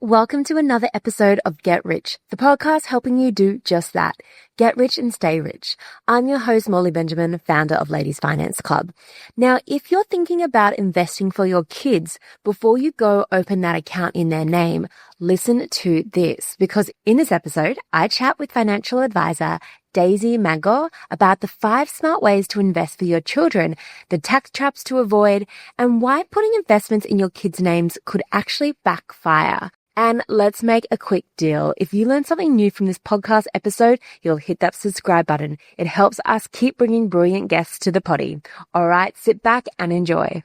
Welcome to another episode of Get Rich, the podcast helping you do just that. Get rich and stay rich. I'm your host, Molly Benjamin, founder of Ladies Finance Club. Now, if you're thinking about investing for your kids, before you go open that account in their name, listen to this, because in this episode, I chat with financial advisor Daisy Magor about the 5 smart ways to invest for your children, the tax traps to avoid, and why putting investments in your kids' names could actually backfire. And let's make a quick deal. If you learned something new from this podcast episode, you'll hit that subscribe button. It helps us keep bringing brilliant guests to the potty. All right, sit back and enjoy.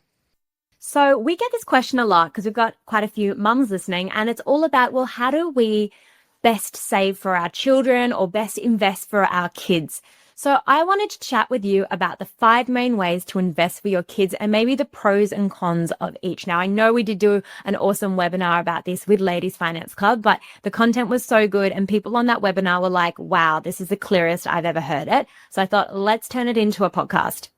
So we get this question a lot because we've got quite a few mums listening, and it's all about, well, how do we best save for our children or best invest for our kids? So I wanted to chat with you about the 5 main ways to invest for your kids and maybe the pros and cons of each. Now, I know we did do an awesome webinar about this with Ladies Finance Club, but the content was so good and people on that webinar were like, wow, this is the clearest I've ever heard it. So I thought, let's turn it into a podcast.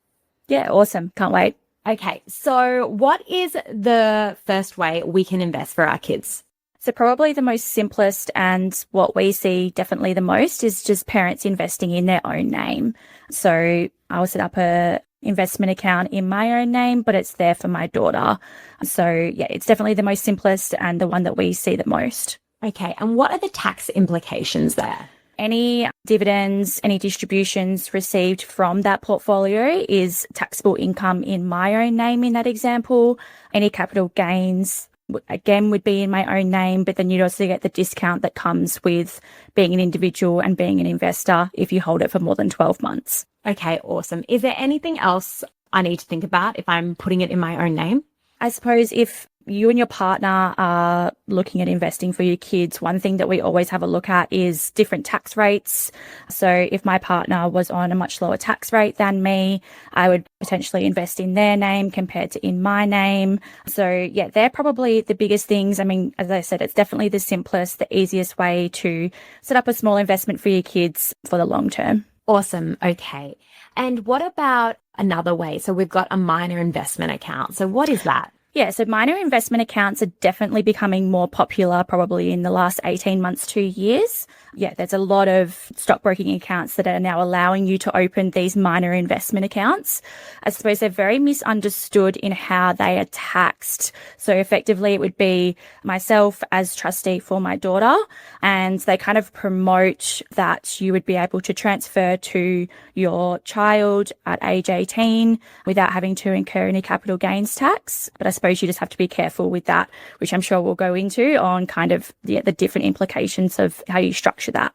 Yeah, awesome. Can't wait. Okay, so what is the first way we can invest for our kids? So probably the most simplest and what we see definitely the most is just parents investing in their own name. So I'll set up a investment account in my own name, but it's there for my daughter. So yeah, it's definitely the most simplest and the one that we see the most. Okay, and what are the tax implications there? Any dividends, any distributions received from that portfolio is taxable income in my own name in that example. Any capital gains again would be in my own name, but then you'd also get the discount that comes with being an individual and being an investor if you hold it for more than 12 months. Okay, awesome. Is there anything else I need to think about if I'm putting it in my own name? I suppose if you and your partner are looking at investing for your kids, one thing that we always have a look at is different tax rates. So if my partner was on a much lower tax rate than me, I would potentially invest in their name compared to in my name. So yeah, they're probably the biggest things. I mean, as I said, it's definitely the simplest, the easiest way to set up a small investment for your kids for the long term. Awesome. Okay. And what about another way? So we've got a minor investment account. So what is that? Yeah, so minor investment accounts are definitely becoming more popular probably in the last 18 months, 2 years. Yeah, there's a lot of stockbroking accounts that are now allowing you to open these minor investment accounts. I suppose they're very misunderstood in how they are taxed. So effectively it would be myself as trustee for my daughter, and they kind of promote that you would be able to transfer to your child at age 18 without having to incur any capital gains tax. But I suppose you just have to be careful with that, which I'm sure we'll go into on kind of the different implications of how you structure that.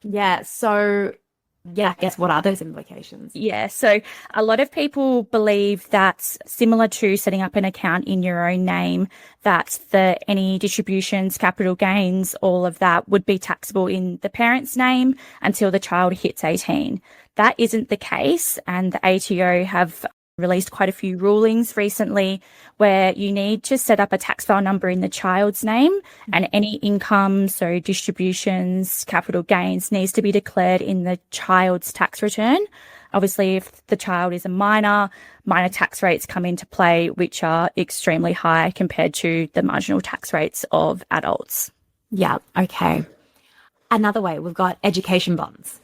Yeah. So yeah, I guess what are those implications? Yeah. So a lot of people believe that similar to setting up an account in your own name, that any distributions, capital gains, all of that would be taxable in the parent's name until the child hits 18. That isn't the case. And the ATO have released quite a few rulings recently where you need to set up a tax file number in the child's name, and any income, so distributions, capital gains, needs to be declared in the child's tax return. Obviously, if the child is a minor tax rates come into play, which are extremely high compared to the marginal tax rates of adults. Yeah. Okay. Another way, we've got education bonds.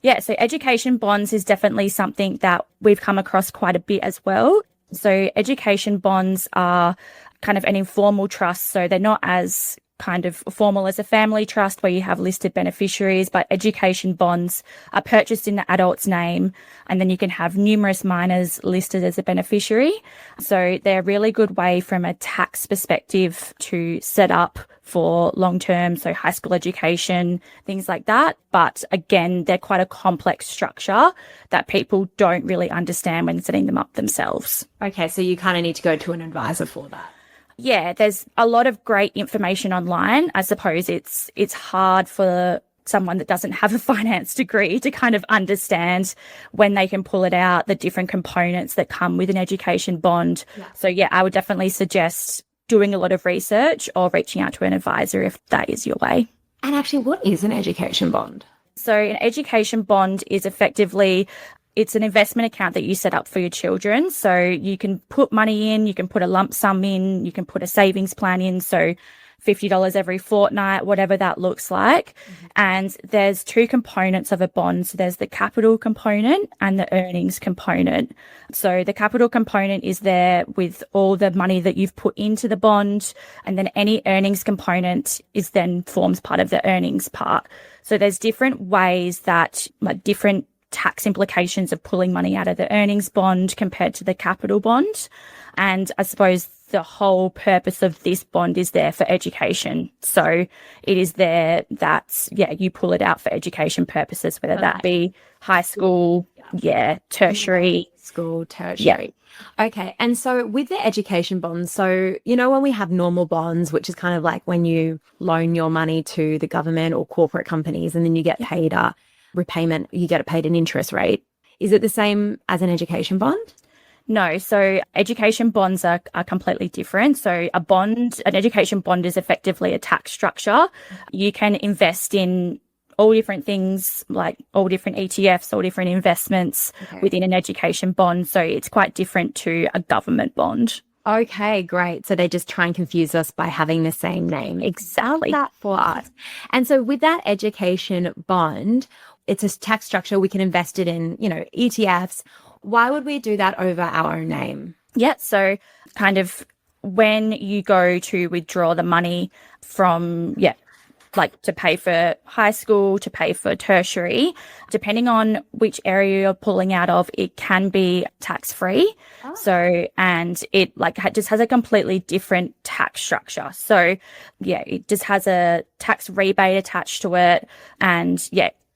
Yeah, so education bonds is definitely something that we've come across quite a bit as well. So education bonds are kind of an informal trust, so they're not as kind of formal as a family trust where you have listed beneficiaries, but education bonds are purchased in the adult's name, and then you can have numerous minors listed as a beneficiary. So they're a really good way from a tax perspective to set up for long-term, so high school education, things like that. But again, they're quite a complex structure that people don't really understand when setting them up themselves. Okay, so you kind of need to go to an advisor for that. Yeah, there's a lot of great information online. I suppose it's hard for someone that doesn't have a finance degree to kind of understand when they can pull it out, the different components that come with an education bond. Yeah. So yeah, I would definitely suggest doing a lot of research or reaching out to an advisor if that is your way. And actually, what is an education bond? So an education bond is effectively, it's an investment account that you set up for your children. So you can put money in, you can put a lump sum in, you can put a savings plan in. So $50 every fortnight, whatever that looks like. And there's two components of a bond. So there's the capital component and the earnings component. So the capital component is there with all the money that you've put into the bond. And then any earnings component is then forms part of the earnings part. So there's different ways that, like, different tax implications of pulling money out of the earnings bond compared to the capital bond. And I suppose the whole purpose of this bond is there for education. So it is there that, you pull it out for education purposes, whether that be high school, tertiary. School, tertiary. Yeah. Okay. And so with the education bonds, so, when we have normal bonds, which is kind of like when you loan your money to the government or corporate companies and then you get paid a repayment, you get paid an interest rate. Is it the same as an education bond? No. So education bonds are completely different. So an education bond is effectively a tax structure. You can invest in all different things, like all different ETFs, all different investments within an education bond. So it's quite different to a government bond. Okay, great. So they just try and confuse us by having the same name. Exactly. That for us. And so with that education bond, it's a tax structure. We can invest it in, ETFs. Why would we do that over our own name? Yeah. So kind of when you go to withdraw the money from, like to pay for high school, to pay for tertiary, depending on which area you're pulling out of, it can be tax-free. Oh. So, and it just has a completely different tax structure. So it just has a tax rebate attached to it. And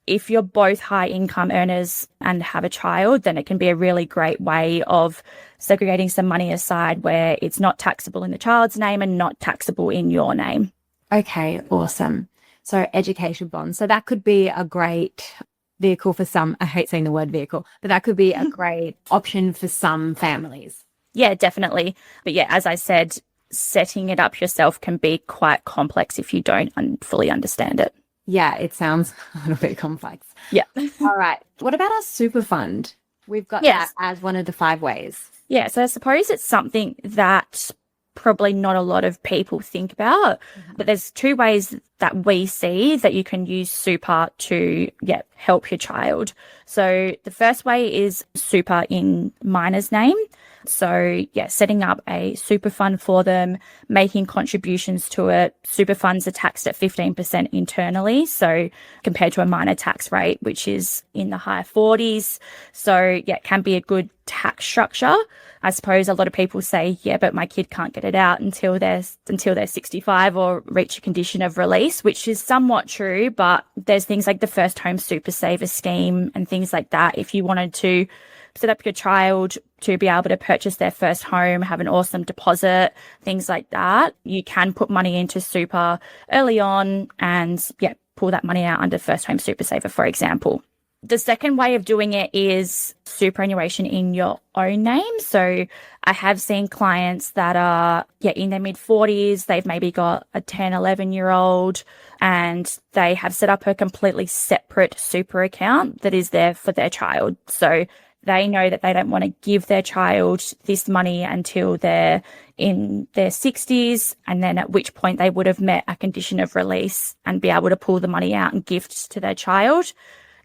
if you're both high income earners and have a child, then it can be a really great way of segregating some money aside where it's not taxable in the child's name and not taxable in your name. Okay, awesome. So education bonds. So that could be a great vehicle for some. I hate saying the word vehicle, but that could be a great option for some families. Yeah, definitely. But as I said, setting it up yourself can be quite complex if you don't fully understand it. Yeah, it sounds a little bit complex. Yeah. All right. What about our super fund? We've got that as one of the 5 ways. Yeah. So I suppose it's something that probably not a lot of people think about, but there's 2 ways that we see that you can use super to help your child. So the first way is super in minor's name. So setting up a super fund for them, making contributions to it. Super funds are taxed at 15% internally. So compared to a minor tax rate, which is in the high 40s. So it can be a good tax structure. I suppose a lot of people say, but my kid can't get it out until they're 65 or reach a condition of release, which is somewhat true. But there's things like the First Home Super Saver scheme and things like that. If you wanted to set up your child to be able to purchase their first home, have an awesome deposit, things like that, you can put money into super early on and pull that money out under First Home Super Saver, for example. The second way of doing it is superannuation in your own name. So I have seen clients that are in their mid-40s. They've maybe got a 10, 11-year-old and they have set up a completely separate super account that is there for their child. So they know that they don't want to give their child this money until they're in their 60s, and then at which point they would have met a condition of release and be able to pull the money out and gift to their child.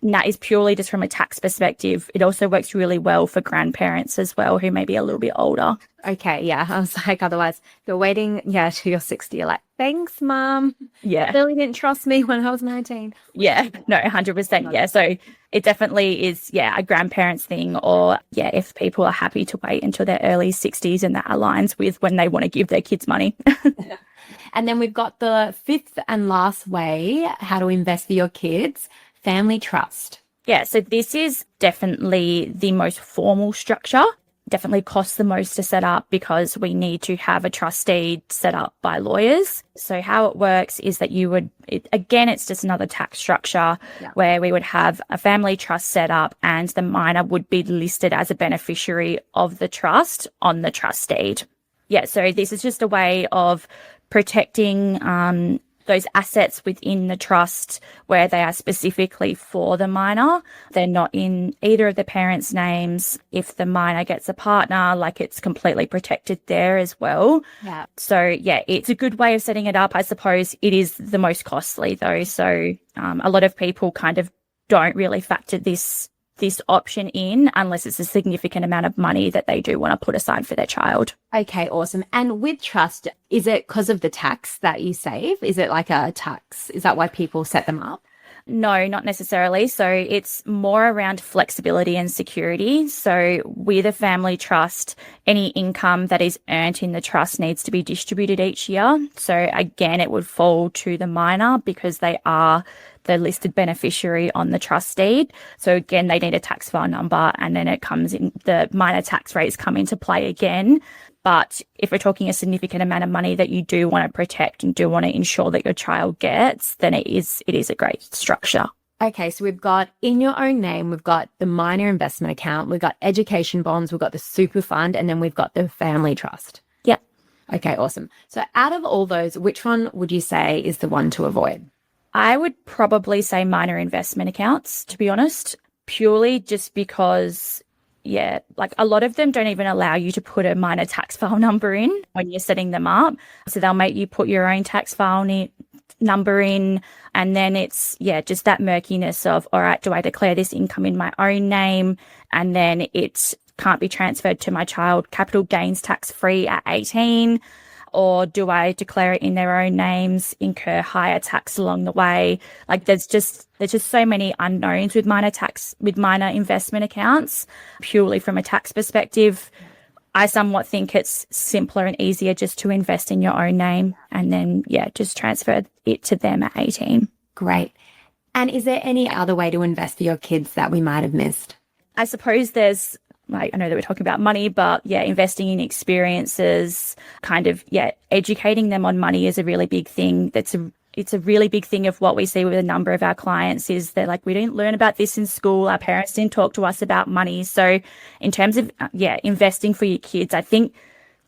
And that is purely just from a tax perspective. It also works really well for grandparents as well, who may be a little bit older. Okay, yeah. I was like, otherwise, you're waiting, till you're 60. You're like, thanks, Mum. Yeah. Billy didn't trust me when I was 19. Yeah, no, 100%. Yeah. So it definitely is, a grandparents thing, or, if people are happy to wait until their early 60s and that aligns with when they want to give their kids money. And then we've got the 5th and last way, how to invest for your kids. Family trust. Yeah, so this is definitely the most formal structure. Definitely costs the most to set up because we need to have a trust deed set up by lawyers. So how it works is that it's just another tax structure where we would have a family trust set up and the minor would be listed as a beneficiary of the trust on the trust deed. Yeah, so this is just a way of protecting those assets within the trust where they are specifically for the minor. They're not in either of the parents' names. If the minor gets a partner, like, it's completely protected there as well. Yeah. So yeah, it's a good way of setting it up. I suppose it is the most costly though. So a lot of people kind of don't really factor this option in unless it's a significant amount of money that they do want to put aside for their child. Okay, awesome. And with trust, is it because of the tax that you save? Is it like a tax? Is that why people set them up? No, not necessarily. So it's more around flexibility and security. So with a family trust, any income that is earned in the trust needs to be distributed each year. So again, it would fall to the minor because they are the listed beneficiary on the trust deed. So again, they need a tax file number, and then it comes in, the minor tax rates come into play again. But if we're talking a significant amount of money that you do want to protect and do want to ensure that your child gets, then it is a great structure. Okay, so we've got in your own name, we've got the minor investment account, we've got education bonds, we've got the super fund, and then we've got the family trust. Yeah. Okay, awesome. So out of all those, which one would you say is the one to avoid? I would probably say minor investment accounts, to be honest, purely just because, yeah, like a lot of them don't even allow you to put a minor tax file number in when you're setting them up. So they'll make you put your own tax file number in, and then it's, yeah, just that murkiness of, all right, do I declare this income in my own name? And then it can't be transferred to my child capital gains tax free at 18. Or do I declare it in their own names, incur higher tax along the way? Like there's just so many unknowns with minor investment accounts, purely from a tax perspective. I somewhat think it's simpler and easier just to invest in your own name and then, yeah, just transfer it to them at 18. Great. And is there any other way to invest for your kids that we might have missed? I suppose there's, like, I know that we're talking about money, but yeah, investing in experiences, kind of, yeah, educating them on money is a really big thing. It's a really big thing of what we see with a number of our clients is they're like, we didn't learn about this in school. Our parents didn't talk to us about money. So in terms of, investing for your kids, I think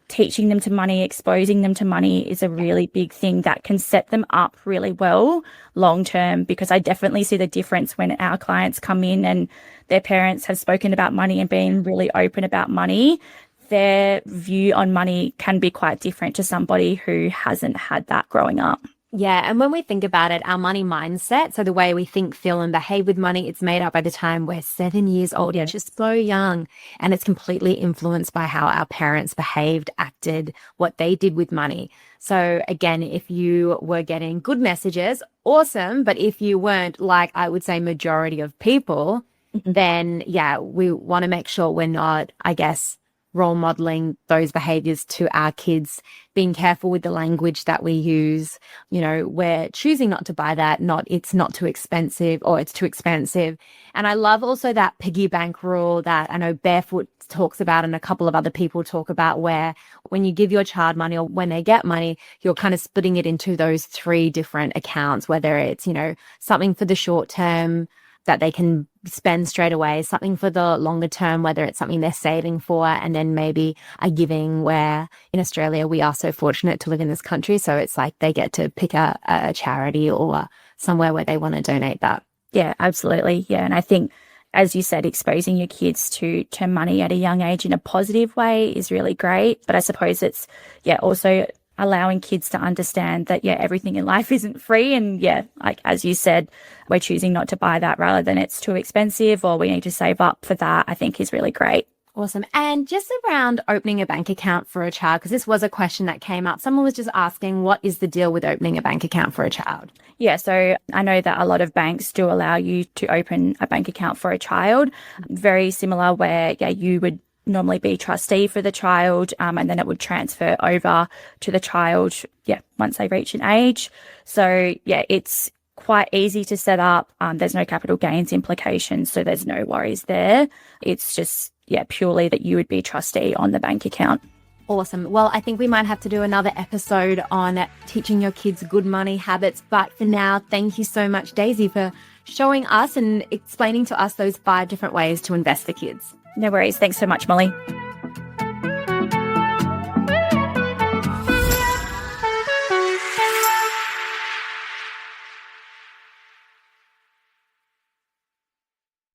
teaching them to money, exposing them to money is a really big thing that can set them up really well long term, because I definitely see the difference when our clients come in and their parents have spoken about money and been really open about money. Their view on money can be quite different to somebody who hasn't had that growing up. Yeah, and when we think about it, our money mindset, so the way we think, feel, and behave with money, it's made up by the time we're 7 years old. Yeah, just so young. And it's completely influenced by how our parents behaved, acted, what they did with money. So again, if you were getting good messages, awesome. But if you weren't, like I would say majority of people, then yeah, we want to make sure we're not, I guess, role modeling those behaviors to our kids, being careful with the language that we use. You know, we're choosing not to buy that, it's not too expensive or it's too expensive. And I love also that piggy bank rule that I know Barefoot talks about and a couple of other people talk about, where when you give your child money or when they get money, you're kind of splitting it into those 3 different accounts, whether it's, you know, something for the short term that they can spend straight away, something for the longer term, whether it's something they're saving for, and then maybe a giving, where in Australia we are so fortunate to live in this country. So it's like they get to pick a charity or somewhere where they want to donate that. Yeah, absolutely. Yeah. And I think, as you said, exposing your kids to money at a young age in a positive way is really great. But I suppose it's, also allowing kids to understand that, everything in life isn't free. And like, as you said, we're choosing not to buy that rather than it's too expensive or we need to save up for that, I think is really great. Awesome. And just around opening a bank account for a child, because this was a question that came up. Someone was just asking, what is the deal with opening a bank account for a child? Yeah, so I know that a lot of banks do allow you to open a bank account for a child, very similar where, you would normally be trustee for the child, and then it would transfer over to the child, once they reach an age. So, it's quite easy to set up. There's no capital gains implications, so there's no worries there. It's just, purely that you would be trustee on the bank account. Awesome. Well, I think we might have to do another episode on teaching your kids good money habits. But for now, thank you so much, Daisy, for showing us and explaining to us those 5 different ways to invest for kids. No worries. Thanks so much, Molly.